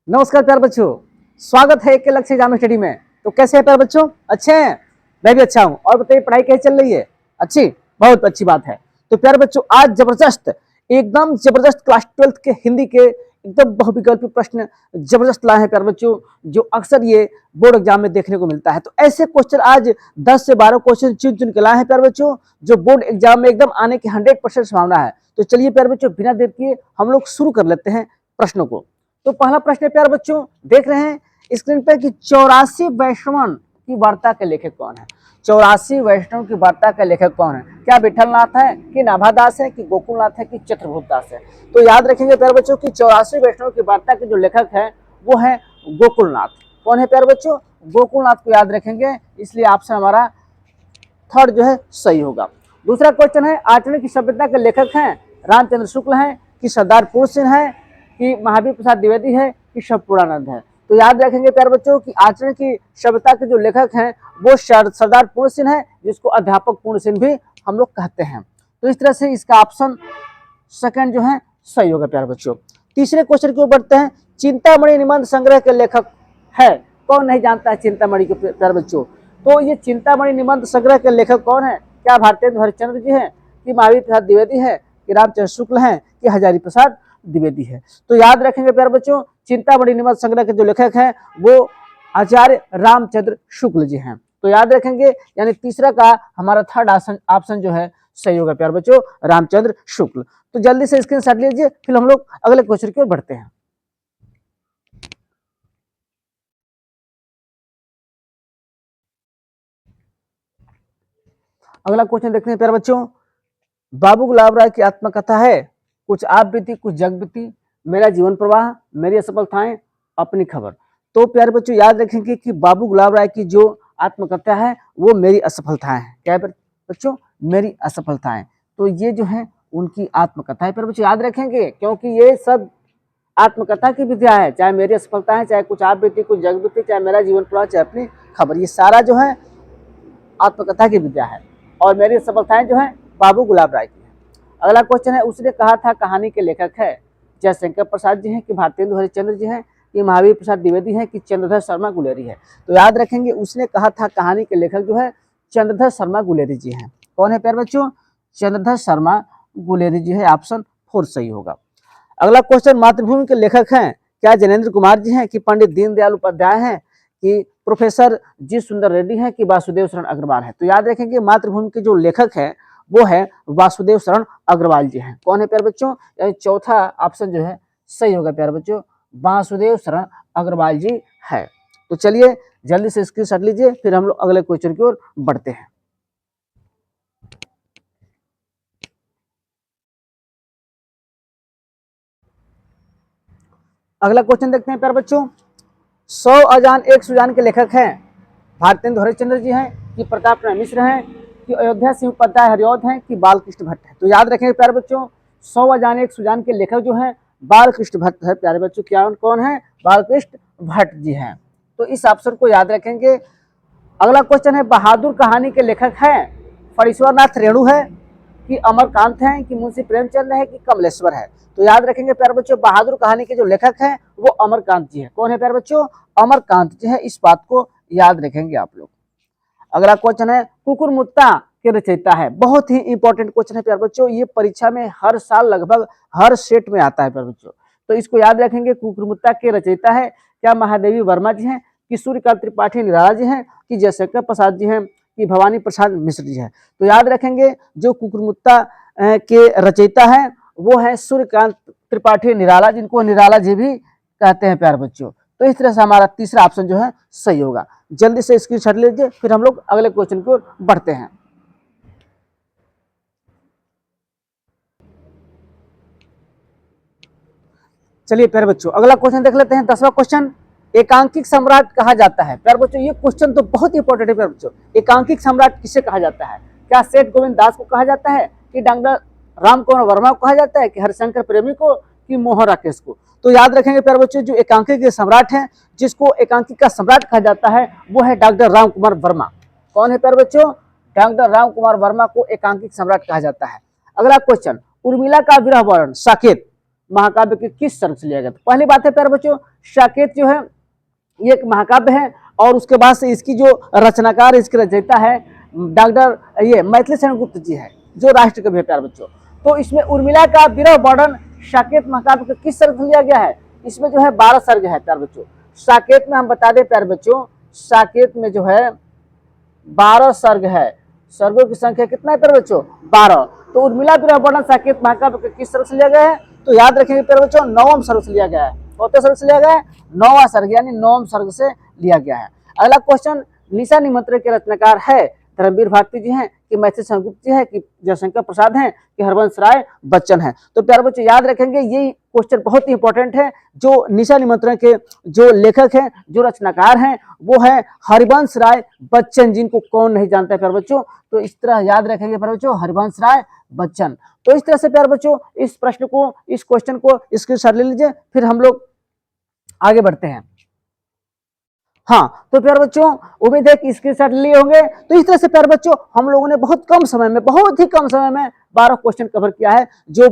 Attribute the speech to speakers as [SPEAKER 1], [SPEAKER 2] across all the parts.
[SPEAKER 1] नमस्कार प्यारे बच्चों, स्वागत है एक लक्ष्य एग्जाम स्टडी में। तो कैसे हैं प्यारे बच्चों? अच्छे हैं? मैं भी अच्छा हूं। और बताइए पढ़ाई कैसी चल रही है? अच्छी, बहुत अच्छी बात है। तो प्यारे बच्चों, आज जबरदस्त, एकदम जबरदस्त क्लास 12th के हिंदी के एकदम बहुविकल्पी प्रश्न जबरदस्त लाए हैं प्यारे बच्चों, जो अक्सर ये बोर्ड एग्जाम में देखने को मिलता है। तो ऐसे क्वेश्चन आज 10 से 12 क्वेश्चन चुन चुन के लाए हैं प्यारे बच्चों, जो बोर्ड एग्जाम में एकदम आने की 100% संभावना है। तो चलिए प्यारे बच्चों, बिना देर किए हम लोग शुरू कर लेते हैं प्रश्नों को। तो पहला प्रश्न है प्यारे बच्चों, देख रहे हैं स्क्रीन पे कि 84 वैष्णवन की वार्ता के लेखक कौन है? 84 वैष्णव की वार्ता का लेखक कौन है? क्या विठलनाथ है, कि नाभादास है, कि गोकुलनाथ है, कि चित्रगुप्त दास है? तो याद रखेंगे प्यारे बच्चों कि 84 वैष्णव की वार्ता के जो लेखक है वो है गोकुलनाथ। कौन है प्यारे बच्चों? गोकुलनाथ को याद रखेंगे, इसलिए ऑप्शन हमारा थर्ड जो है सही होगा। दूसरा क्वेश्चन है, आचरण की सभ्यता के लेखक हैं रामचंद्र शुक्ल हैं, कि सरदार पूर्ण सिंह है, कि महावीर प्रसाद द्विवेदी है, कि शवपूर्णानंद है? तो याद रखेंगे प्यारे बच्चों कि आचरण की सभ्यता के जो लेखक हैं वो सरदार पूर्ण सिंह है, जिसको अध्यापक पूर्ण सिंह भी हम लोग कहते हैं। तो इस तरह से इसका ऑप्शन सेकंड जो है सही होगा प्यारे बच्चों। तीसरे क्वेश्चन की ओर बढ़ते हैं, चिंतामणि निबंध संग्रह के लेखक है कौन? नहीं जानता है चिंतामणि के प्यारे बच्चों। तो ये चिंतामणि निबंध संग्रह के लेखक कौन है? क्या भारतेंदु हरिश्चंद्र जी हैं, कि महावीर प्रसाद द्विवेदी है, कि रामचंद्र शुक्ल हैं, कि हजारी प्रसाद द्विवेदी है? तो याद रखेंगे प्यारे बच्चों, चिंतामणि निबंध संग्रह के जो लेखक हैं वो आचार्य रामचंद्र शुक्ल जी हैं। तो याद रखेंगे, यानी तीसरा का हमारा थर्ड ऑप्शन जो है सही होगा प्यारे बच्चों, रामचंद्र शुक्ल। तो जल्दी से स्क्रीनशॉट लीजिए, फिर हम लोग अगले क्वेश्चन की ओर बढ़ते हैं। अगला क्वेश्चन देखते हैं प्यारे बच्चों, बाबू गुलाब राय की आत्मकथा है, कुछ आप बीती कुछ जग बीती, मेरा जीवन प्रवाह, मेरी असफलताएं, अपनी खबर। तो प्यारे बच्चों याद रखेंगे कि बाबू गुलाब राय की जो आत्मकथा है वो मेरी असफलताएं है। क्या है बच्चों? मेरी असफलताएं। तो ये जो है उनकी आत्मकथा है प्यारे बच्चों, याद रखेंगे, क्योंकि ये सब आत्मकथा की विद्या है। चाहे मेरी असफलताएं, चाहे कुछ आप बीती कुछ जग बीती, चाहे मेरा जीवन प्रवाह, चाहे अपनी खबर, ये सारा जो है आत्मकथा की विद्या है। और मेरी सफलताएं जो है बाबू गुलाब राय की है। अगला क्वेश्चन है, उसने कहा था कहानी के लेखक है जयशंकर प्रसाद जी हैं, कि भारतेंदु हरिश्चंद्र जी हैं, कि महावीर प्रसाद द्विवेदी हैं, कि चंद्रधर शर्मा गुलेरी है? तो याद रखेंगे, उसने कहा था कहानी के लेखक जो है चंद्रधर शर्मा गुलेरी जी हैं। कौन है प्यारे बच्चों? चंद्रधर शर्मा गुलेरी जी है। ऑप्शन 4 सही होगा। अगला क्वेश्चन, मातृभूमि के लेखक हैं क्या जैनेन्द्र कुमार जी हैं, कि पंडित दीनदयाल उपाध्याय हैं, कि प्रोफेसर जी सुंदर रेड्डी हैं, कि वासुदेव शरण अग्रवाल है? तो याद रखेंगे, मातृभूमि के जो लेखक हैं वो है वासुदेव शरण अग्रवाल जी हैं। कौन है प्यारे बच्चों? यानी चौथा ऑप्शन जो है सही होगा प्यारे बच्चों, वासुदेव शरण अग्रवाल जी है। तो चलिए जल्दी से स्क्रीनशॉट लीजिए, फिर हम लोग अगले क्वेश्चन की ओर बढ़ते हैं। अगला क्वेश्चन देखते हैं प्यारे बच्चों, 100 अजान एक सुजान के लेखक हैं भारतेंदु हरिश्चंद्र जी हैं, कि प्रताप राय मिश्र हैं, कि अयोध्या सिंह उपाध्याय हरिऔध हैं, कि बालकृष्ण भट्ट है? तो याद रखेंगे प्यारे बच्चों, 100 अजान एक सुजान के लेखक जो हैं बालकृष्ण भट्ट है प्यारे बच्चों। क्या कौन है? बालकृष्ण भट्ट जी हैं। तो इस ऑप्शन को याद रखेंगे। अगला क्वेश्चन है, बहादुर कहानी के लेखक हैं फणीश्वरनाथ रेणु है, कि अमरकांत हैं, कि मुंशी प्रेमचंद है, कि कमलेश्वर है? तो याद रखेंगे प्यारे बच्चों, बहादुर कहानी के जो लेखक हैं वो अमरकांत जी है। कौन है प्यारे बच्चों? अमरकांत जी है। इस बात को याद रखेंगे आप लोग। अगला क्वेश्चन है, कुकुरमुत्ता के रचयिता है। बहुत ही इंपॉर्टेंट क्वेश्चन है प्यारे बच्चों, ये परीक्षा में हर साल लगभग हर सेट में आता है प्यारे बच्चों। तो इसको याद रखेंगे, कुकुरमुत्ता के रचयिता है क्या महादेवी वर्मा जी हैं, कि सूर्यकांत त्रिपाठी निराला जी हैं, कि जयशंकर प्रसाद जी हैं, कि भवानी प्रसाद मिश्र जी हैं? तो याद रखेंगे, जो कुकुरमुत्ता के रचयिता है वो है सूर्यकांत त्रिपाठी निराला, जिनको निराला जी भी कहते हैं प्यारे बच्चों। तो इस तरह से हमारा तीसरा ऑप्शन जो है सही होगा। जल्दी से स्क्रीनशॉट लीजिए, फिर हम लोग अगले क्वेश्चन की ओर बढ़ते हैं। चलिए प्यारे बच्चों, अगला क्वेश्चन देख लेते हैं। 10वां क्वेश्चन, एकांकिक सम्राट कहा जाता है? प्यारे बच्चों, ये क्वेश्चन तो बहुत इंपॉर्टेंट है प्यारे बच्चों। एकांकिक सम्राट किसे कहा जाता है? क्या सेठ गोविंद दास को कहा जाता है, कि डॉक्टर राम कुमार वर्मा को कहा जाता है, कि हरिशंकर प्रेमी को, कि मोहन राकेश को? तो याद रखेंगे प्यारे बच्चों, जो एकांकिक के सम्राट हैं, जिसको एकांकिक का सम्राट कहा जाता है वो है डॉक्टर राम कुमार वर्मा। कौन है प्यारे बच्चों? डॉक्टर राम कुमार वर्मा को एकांकिक सम्राट कहा जाता है। अगला क्वेश्चन, उर्मिला का विरह वर्णन साकेत महाकाव्य के किस सर्ग से लिया गया? तो पहली बात है प्यारे बच्चों, साकेत जो है ये एक महाकाव्य है और उसके बाद से इसकी जो रचनाकार, इसकी रचयिता है डॉक्टर ये मैथिली शरण गुप्त जी है, जो राष्ट्र कवि है प्यारे बच्चों। तो इसमें उर्मिला का विरह वर्णन साकेत महाकाव्य के किस सर्ग से लिया गया है? इसमें जो है 12 सर्ग है प्यारे बच्चों। साकेत में हम बता दें प्यारे बच्चों, साकेत में जो है 12 सर्ग है। सर्गों की संख्या कितना है प्यारे बच्चों? 12। तो उर्मिला विरह वर्णन साकेत महाकाव्य के किस सर्ग से लिया गया है? तो याद रखेंगे प्यारे बच्चों, 9वें सर्ग से लिया गया है। कौन सर्ग से लिया गया है? 9वां सर्ग, यानी 9वें सर्ग से लिया गया है। अगला क्वेश्चन, निशा निमंत्रण के रचनाकार है धर्मवीर भारती जी हैं कि मैथिली शरण गुप्त जी है कि जयशंकर प्रसाद हैं कि हरवंश राय बच्चन हैं? तो प्यारे बच्चों याद रखेंगे, ये क्वेश्चन बहुत ही इंपॉर्टेंट है। जो निशा निमंत्रण के जो लेखक हैं, जो रचनाकार हैं, वो है हरिवंश राय बच्चन, जिनको कौन नहीं जानता है प्यारे बच्चों। तो इस तरह याद रखेंगे प्यारे बच्चों, हरिवंश राय बच्चन। तो इस तरह से प्यारे बच्चों इस प्रश्न को, इस क्वेश्चन को स्क्रीनशॉट ले लीजिए, फिर हम लोग आगे बढ़ते हैं। हाँ, तो प्यारे बच्चों उम्मीद है कि स्क्रीनशॉट लिए होंगे। तो इस तरह से प्यारे बच्चों हम लोगों ने बहुत कम समय में, बहुत ही कम समय में 12 क्वेश्चन कवर किया है, जो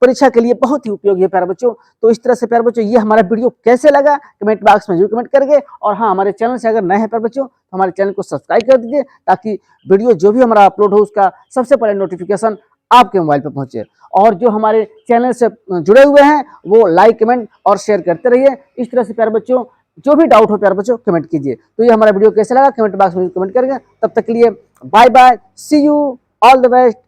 [SPEAKER 1] परीक्षा के लिए बहुत ही उपयोगी है प्यारे बच्चों। तो इस तरह से प्यारे बच्चों ये हमारा वीडियो कैसे लगा कमेंट बॉक्स में जरूर कमेंट करके, और हाँ, हमारे चैनल से अगर नए हैं प्यारे बच्चों तो हमारे चैनल को सब्सक्राइब कर दीजिए, ताकि वीडियो जो भी हमारा अपलोड हो उसका सबसे पहले नोटिफिकेशन आपके मोबाइल पर पहुंचे। और जो हमारे चैनल से जुड़े हुए हैं वो लाइक, कमेंट और शेयर करते रहिए। इस तरह से प्यारे बच्चों जो भी डाउट हो प्यारे बच्चों कमेंट कीजिए। तो ये हमारा वीडियो कैसे लगा कमेंट बॉक्स में कमेंट करेंगे। तब तक के लिए bye bye, see you, all the best.